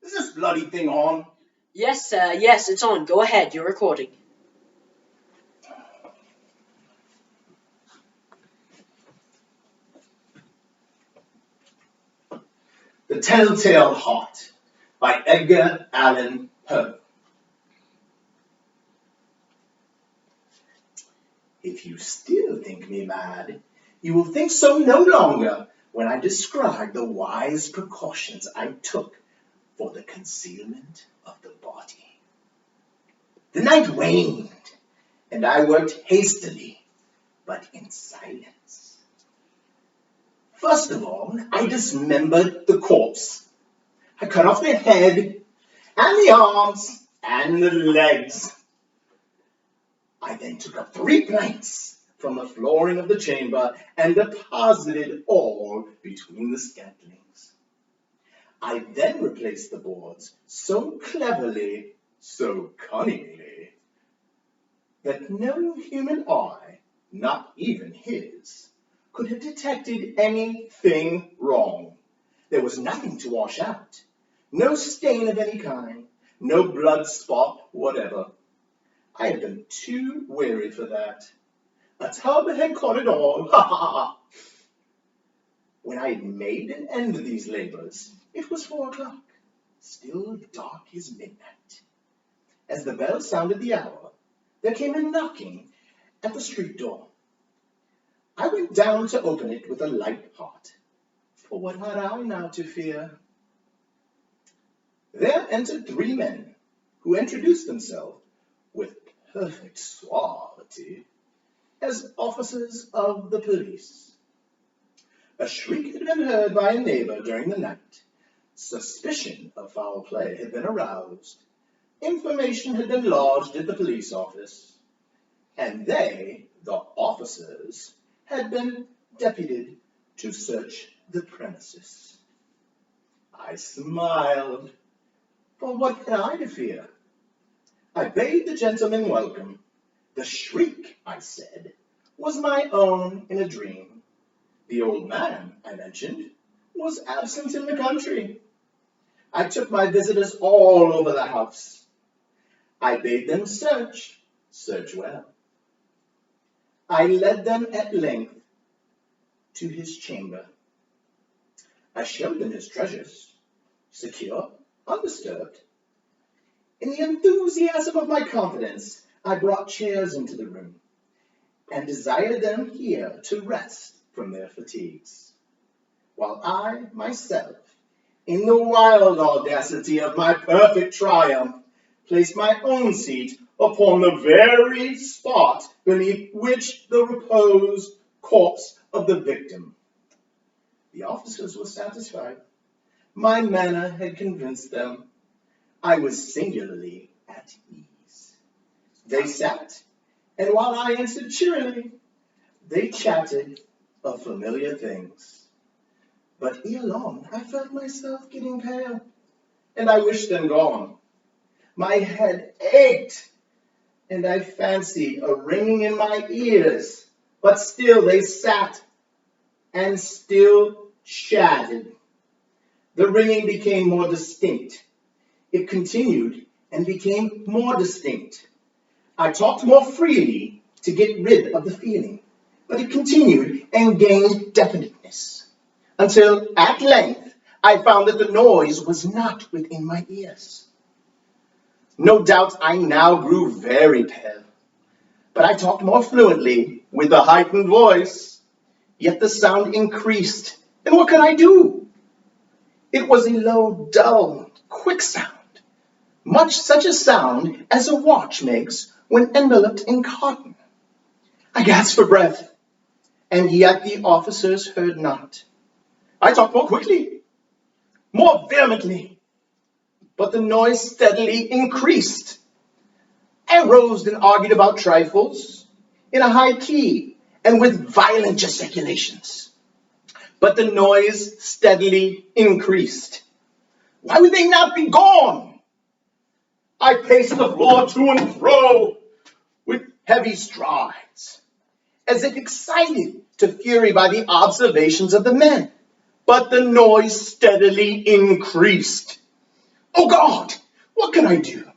Is this bloody thing on? Yes, sir. Yes, it's on. Go ahead. You're recording. The Telltale Heart by Edgar Allan Poe. If you still think me mad, you will think so no longer when I describe the wise precautions I took for the concealment of the body. The night waned, and I worked hastily, but in silence. First of all, I dismembered the corpse. I cut off the head, and the arms, and the legs. I then took up 3 planks from the flooring of the chamber and deposited all between the scantlings. I then replaced the boards so cleverly, so cunningly, that no human eye, not even his, could have detected anything wrong. There was nothing to wash out, no stain of any kind, no blood spot whatever. I had been too weary for that. A tub had caught it all. Ha ha ha! When I had made an end of these labors, it was 4 o'clock, still dark as midnight. As the bell sounded the hour, there came a knocking at the street door. I went down to open it with a light heart, for what had I now to fear? There entered 3 men, who introduced themselves with perfect suavity as officers of the police. A shriek had been heard by a neighbor during the night. Suspicion of foul play had been aroused. Information had been lodged at the police office, and they, the officers, had been deputed to search the premises. I smiled, for what had I to fear? I bade the gentleman welcome. The shriek, I said, was my own in a dream. The old man, I mentioned, was absent in the country. I took my visitors all over the house. I bade them search well. I led them at length to his chamber. I showed them his treasures, secure, undisturbed. In the enthusiasm of my confidence, I brought chairs into the room and desired them here to rest from their fatigues, while I, myself, in the wild audacity of my perfect triumph, placed my own seat upon the very spot beneath which the reposed corpse of the victim. The officers were satisfied. My manner had convinced them. I was singularly at ease. They sat, and while I answered cheerily, they chatted of familiar things. But ere long, I felt myself getting pale, and I wished them gone. My head ached, and I fancied a ringing in my ears, but still they sat and still chatted. The ringing became more distinct. It continued and became more distinct. I talked more freely to get rid of the feeling, but it continued and gained definiteness, until at length I found that the noise was not within my ears. No doubt I now grew very pale, but I talked more fluently with a heightened voice. Yet the sound increased, and what could I do? It was a low, dull, quick sound, much such a sound as a watch makes when enveloped in cotton. I gasped for breath, and yet the officers heard not. I talked more quickly, more vehemently, but the noise steadily increased. I rose and argued about trifles in a high key and with violent gesticulations, but the noise steadily increased. Why would they not be gone? I paced the floor to and fro with heavy strides, as if excited to fury by the observations of the men, but the noise steadily increased. Oh God, what can I do?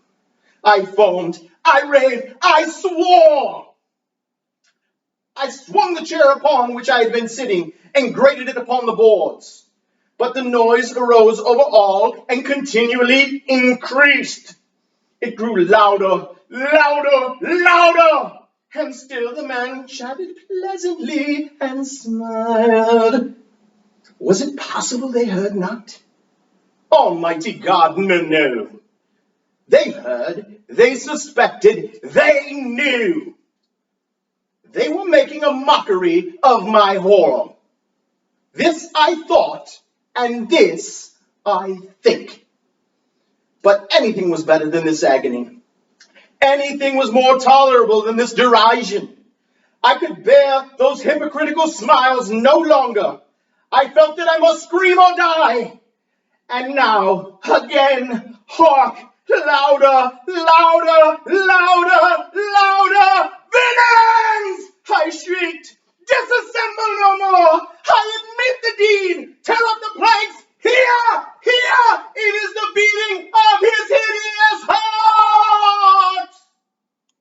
I foamed, I raved, I swore. I swung the chair upon which I had been sitting and grated it upon the boards. But the noise arose over all and continually increased. It grew louder, louder, louder. And still the man chatted pleasantly and smiled. Was it possible they heard not? Almighty God, no. They heard, they suspected, they knew. They were making a mockery of my horror. This I thought, and this I think. But anything was better than this agony. Anything was more tolerable than this derision. I could bear those hypocritical smiles no longer. I felt that I must scream or die. And now, again, hark, louder, louder, louder, louder, villains! I shrieked. This is